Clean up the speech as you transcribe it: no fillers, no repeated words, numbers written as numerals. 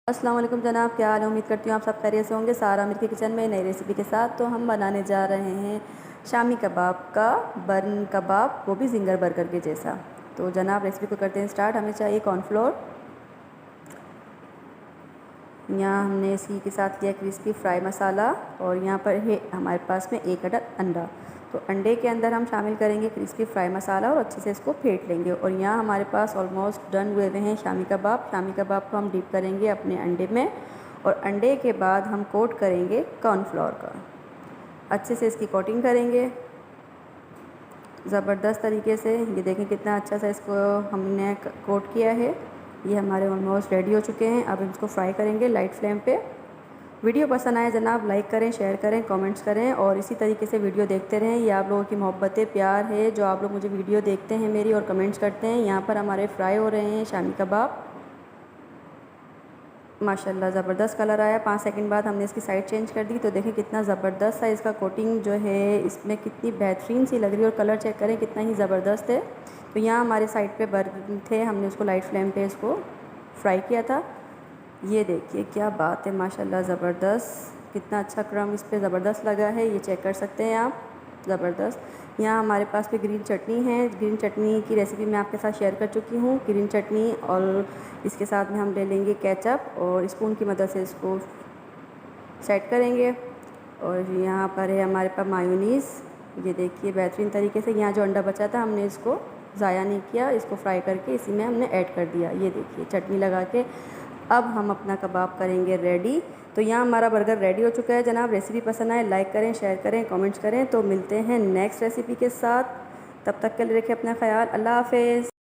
अस्सलाम वालेकुम जनाब, क्या हाल है। उम्मीद करती हूँ आप सब खैरियत से होंगे। सारा मिल के किचन में नई रेसिपी के साथ। तो हम बनाने जा रहे हैं शामी कबाब का बर्न कबाब, वो भी जिंगर बर्गर के जैसा। तो जनाब रेसिपी को करते हैं स्टार्ट। हमें चाहिए कॉर्नफ्लोर, यहाँ हमने इसी के साथ किया क्रिस्पी फ्राई मसाला, और यहाँ पर है हमारे पास में एक अदद अंडा। तो अंडे के अंदर हम शामिल करेंगे क्रिस्पी फ्राई मसाला और अच्छे से इसको फेंट लेंगे। और यहाँ हमारे पास ऑलमोस्ट डन हुए हुए हैं शामी कबाब। शामी कबाब को हम डिप करेंगे अपने अंडे में, और अंडे के बाद हम कोट करेंगे कॉर्नफ्लोर का। अच्छे से इसकी कोटिंग करेंगे ज़बरदस्त तरीके से। ये देखें कितना अच्छा सा इसको हमने कोट किया है। ये हमारे ऑलमोस्ट रेडी हो चुके हैं। अब इसको फ्राई करेंगे लाइट फ्लेम पे। वीडियो पसंद आए जनाब लाइक करें, शेयर करें, कमेंट्स करें, और इसी तरीके से वीडियो देखते रहें। ये आप लोगों की मोहब्बत प्यार है जो आप लोग मुझे वीडियो देखते हैं मेरी और कमेंट्स करते हैं। यहाँ पर हमारे फ्राई हो रहे हैं शामी कबाब। माशाल्लाह ज़बरदस्त कलर आया। 5 सेकंड बाद हमने इसकी साइड चेंज कर दी। तो देखें कितना ज़बरदस्त सा इसका कोटिंग जो है इसमें कितनी बेहतरीन सी लग रही है, और कलर चेक करें कितना ही ज़बरदस्त है। तो यहाँ हमारे साइड पे बर्गर थे, हमने उसको लाइट फ्लेम पे इसको फ्राई किया था। ये देखिए क्या बात है, माशाल्लाह ज़बरदस्त, कितना अच्छा क्रम इस पर ज़बरदस्त लगा है। ये चेक कर सकते हैं आप, ज़बरदस्त। यहाँ हमारे पास पे ग्रीन चटनी है। ग्रीन चटनी की रेसिपी मैं आपके साथ शेयर कर चुकी हूँ। ग्रीन चटनी, और इसके साथ में हम ले लेंगे केचप, और स्पून की मदद से इसको सेट करेंगे। और यहाँ पर है हमारे पास मायोनीज़। ये देखिए बेहतरीन तरीके से। यहाँ जो अंडा बचा था हमने इसको ज़ाया नहीं किया, इसको फ्राई करके इसी में हमने ऐड कर दिया। ये देखिए चटनी लगा के अब हम अपना कबाब करेंगे रेडी। तो यहाँ हमारा बर्गर रेडी हो चुका है जनाब। रेसिपी पसंद आए लाइक करें, शेयर करें, कमेंट्स करें। तो मिलते हैं नेक्स्ट रेसिपी के साथ। तब तक के लिए रखें अपना ख्याल। अल्लाह हाफ़िज़।